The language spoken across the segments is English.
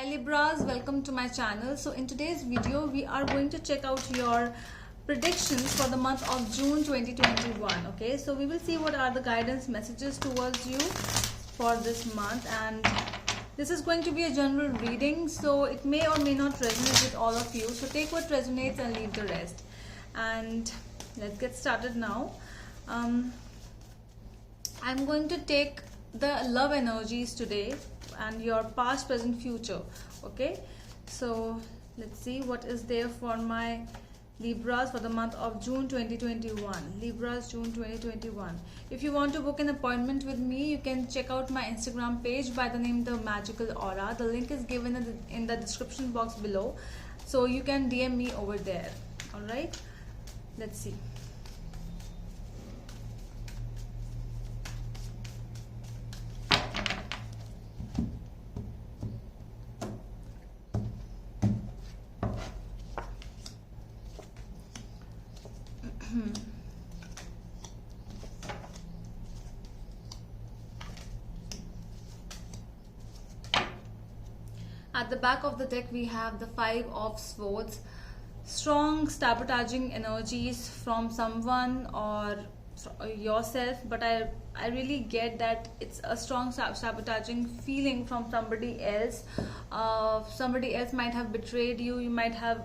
Hi Libras, welcome to my channel. So in today's video we are going to check out your predictions for the month of June 2021. Okay, so we will see what are the guidance messages towards you for this month, and this is going to be a general reading, so it may or may not resonate with all of you. So take what resonates and leave the rest. And let's get started now. I'm going to take the love energies today and your past, present, future. Okay, so let's see what is there for my Libras for the month of June 2021. Libras, June 2021. If you want to book an appointment with me, you can check out my Instagram page by the name The Magical Aura. The link is given in the description box below, so you can DM me over there. All right, let's see. At the back of the deck we have the Five of Swords. Strong sabotaging energies from someone or yourself, but I really get that it's a strong sabotaging feeling from somebody else. Somebody else might have betrayed you. You might have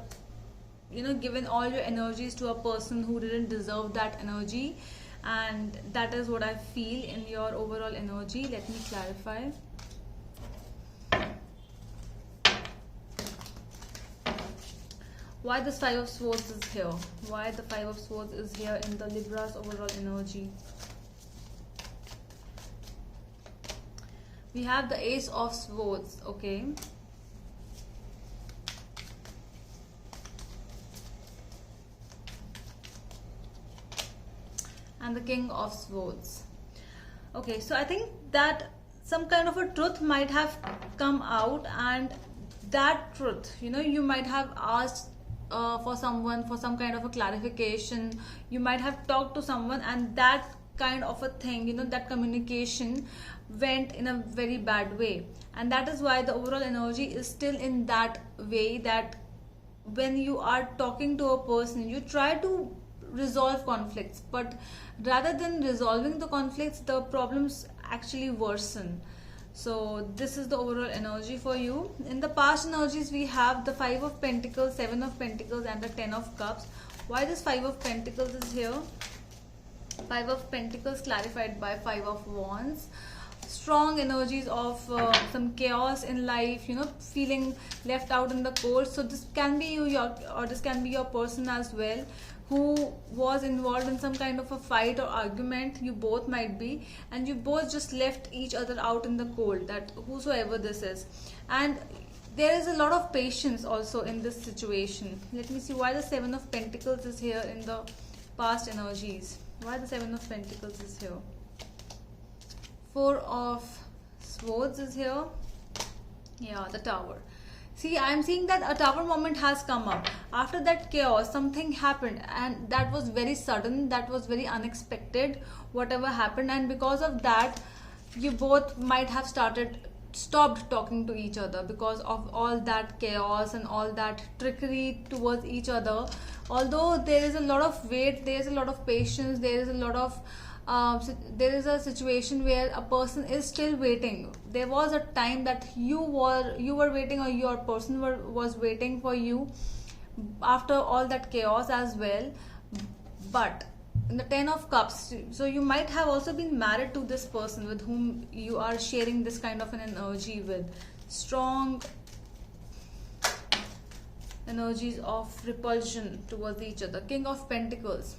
given all your energies to a person who didn't deserve that energy, and that is what I feel in your overall energy. Let me clarify. Why this Five of Swords is here? Why the Five of Swords is here in the Libra's overall energy? We have the Ace of Swords, okay? And the King of Swords. Okay, so I think that some kind of a truth might have come out, and that truth, you might have asked for someone for some kind of a clarification. You might have talked to someone, and that kind of a thing, that communication went in a very bad way, and that is why the overall energy is still in that way, that when you are talking to a person, you try to resolve conflicts, but rather than resolving the conflicts, the problems actually worsen. So this is the overall energy for you. In the past energies, we have the Five of Pentacles, Seven of Pentacles, and the Ten of Cups. Why this Five of Pentacles is here? Five of Pentacles clarified by Five of Wands. Strong energies of some chaos in life, feeling left out in the cold. So this can be you, or this can be your person as well, who was involved in some kind of a fight or argument. You both might be, and you both just left each other out in the cold, that whosoever this is. And there is a lot of patience also in this situation. Let me see why the Seven of Pentacles is here in the past energies. Why the Seven of Pentacles is here? Four of Swords is here. Yeah, the Tower. See, I am seeing that a Tower moment has come up. After that chaos, something happened, and that was very sudden, that was very unexpected, whatever happened, and because of that, you both might have stopped talking to each other because of all that chaos and all that trickery towards each other. Although there is a lot of wait, there is a lot of patience, there is a lot of there is a situation where a person is still waiting. There was a time that you were waiting, or your person was waiting for you after all that chaos as well. But in the Ten of Cups, so you might have also been married to this person with whom you are sharing this kind of an energy with. Strong energies of repulsion towards each other. King of Pentacles.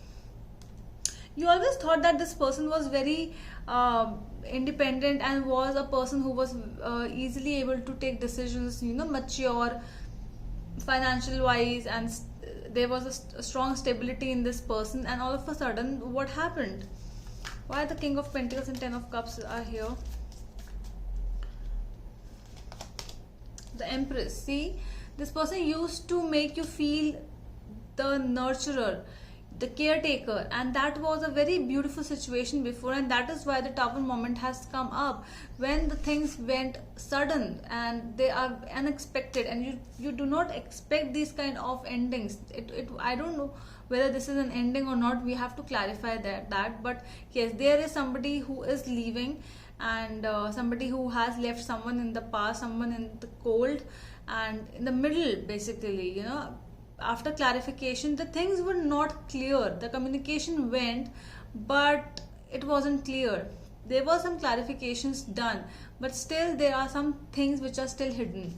You always thought that this person was very independent and was a person who was easily able to take decisions, mature financial wise, and there was a strong stability in this person. And all of a sudden, what happened? Why the King of Pentacles and Ten of Cups are here? The Empress. See, this person used to make you feel the nurturer. the caretaker, and that was a very beautiful situation before, and that is why the tower moment has come up, when the things went sudden and they are unexpected, and you do not expect these kind of endings. I don't know whether this is an ending or not, we have to clarify that. But yes, there is somebody who is leaving, and somebody who has left someone in the past, someone in the cold and in the middle, basically, after clarification the things were not clear, the communication went, but it wasn't clear. There were some clarifications done, but still there are some things which are still hidden.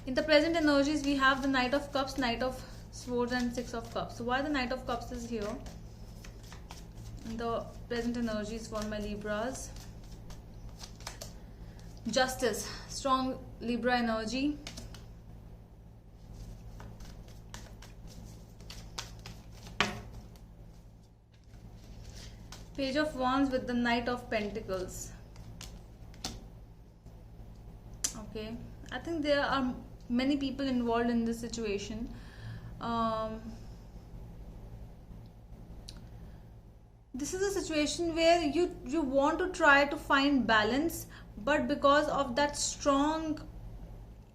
In the present energies, we have the Knight of Cups, Knight of Swords, and Six of Cups. So why the Knight of Cups is here in the present energies for my Libras? Justice, strong Libra energy. Page of Wands with the Knight of Pentacles. Okay, I think there are many people involved in this situation. This is a situation where you want to try to find balance, but because of that strong,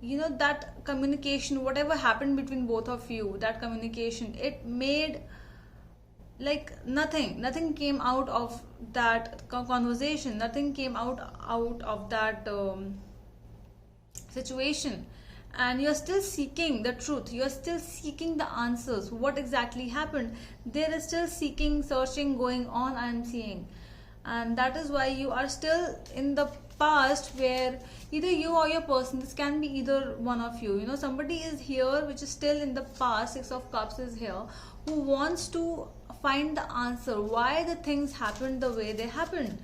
that communication, whatever happened between both of you, that communication, it made like nothing came out of that conversation, nothing came out of that situation, and you're still seeking the truth, you're still seeking the answers, what exactly happened. There is still seeking, searching going on, I'm seeing. And that is why you are still in the past, where either you or your person, this can be either one of you, somebody is here which is still in the past. Six of Cups is here, who wants to find the answer, why the things happened the way they happened,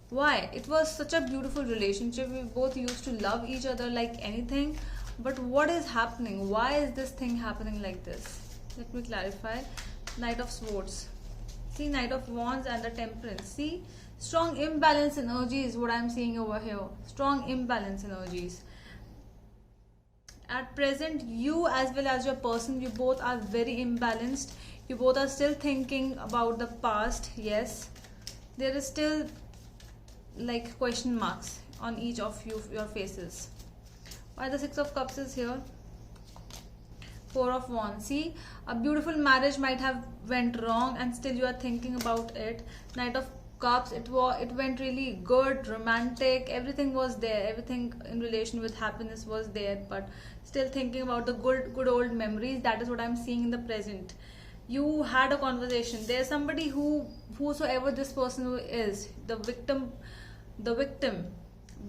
why it was such a beautiful relationship, we both used to love each other like anything, but what is happening, why is this thing happening like this? Let me clarify. Knight of Swords, see, Knight of Wands and the Temperance. See, strong imbalance energy is what I'm seeing over here, strong imbalance energies. At present, you as well as your person, you both are very imbalanced. You both are still thinking about the past. Yes, there is still like question marks on each of your faces. Why the Six of Cups is here? Four of Wands. See, a beautiful marriage might have went wrong and still you are thinking about it. Knight of Cups, it went really good, romantic, everything was there, everything in relation with happiness was there, but still thinking about the good old memories. That is what I'm seeing in the present. You had a conversation, there's somebody whosoever this person is, the victim,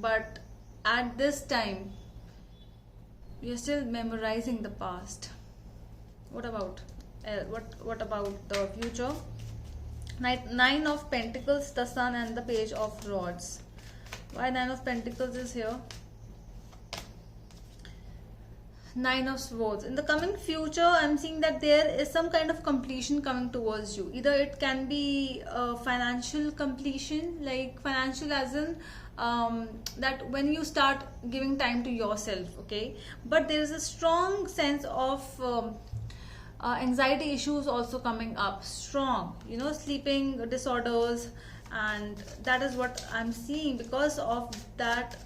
but at this time you're still memorizing the past. What about what about the future? Nine of Pentacles, the Sun, and the Page of Rods. Why Nine of Pentacles is here? Nine of Swords. In the coming future, I'm seeing that there is some kind of completion coming towards you. Either it can be financial completion, like financial as in that when you start giving time to yourself, okay? But there is a strong sense of anxiety issues also coming up, strong, sleeping disorders, and that is what I'm seeing because of that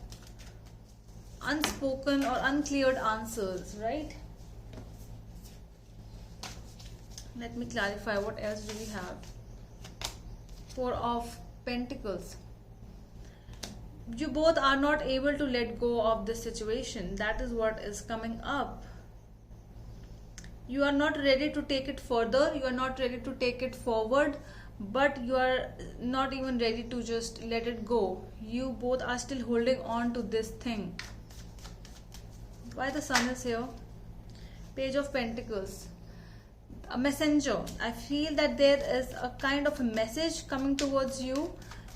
unspoken or uncleared answers, right? Let me clarify, what else do we have? Four of Pentacles. You both are not able to let go of this situation. That is what is coming up. You are not ready to take it further, you are not ready to take it forward, but you are not even ready to just let it go. You both are still holding on to this thing. Why the Sun is here? Page of Pentacles. A messenger. I feel that there is a kind of a message coming towards you,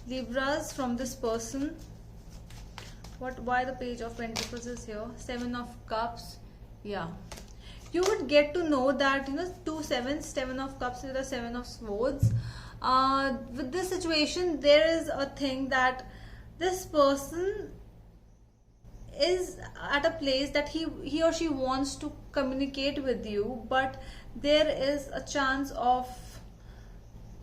Libras, from this person. Why the Page of Pentacles is here? Seven of Cups. Yeah, you would get to know that two sevens, Seven of Cups with the Seven of Swords. With this situation, there is a thing that this person is at a place that he or she wants to communicate with you, but there is a chance of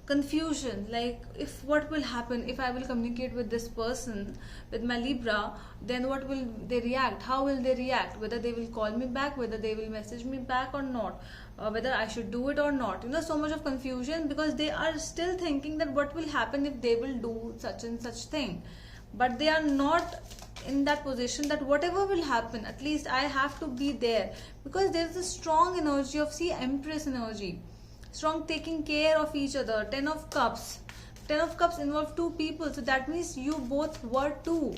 confusion, like if what will happen if I will communicate with this person, with my Libra, then what will they react, how will they react, whether they will call me back, whether they will message me back or not, whether I should do it or not. So much of confusion, because they are still thinking that what will happen if they will do such and such thing, but they are not in that position that whatever will happen, at least I have to be there, because there is a strong energy of, see, Empress energy, strong taking care of each other. 10 of cups involve two people, so that means you both were two,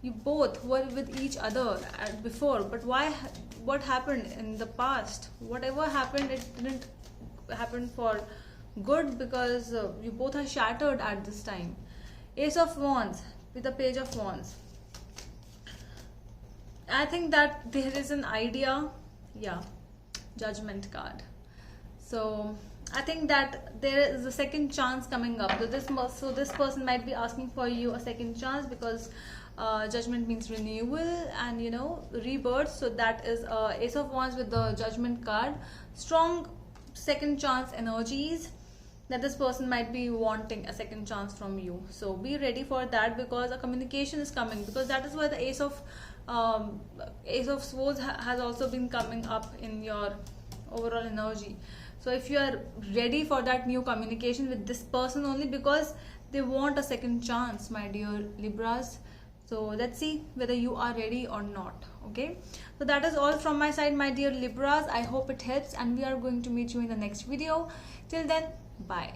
you both were with each other before, but what happened in the past, whatever happened, it didn't happen for good, because you both are shattered at this time. Ace of Wands with the Page of Wands. I think that there is an idea, yeah, Judgment card. So I think that there is a second chance coming up. So this person might be asking for you a second chance, because Judgment means renewal and rebirth. So that is Ace of Wands with the Judgment card. Strong second chance energies, that this person might be wanting a second chance from you. So be ready for that, because a communication is coming, because that is why the Ace of Swords has also been coming up in your overall energy. So if you are ready for that new communication with this person, only because they want a second chance, my dear Libras. So let's see whether you are ready or not. Okay, so that is all from my side, my dear Libras. I hope it helps, and we are going to meet you in the next video. Till then, bye.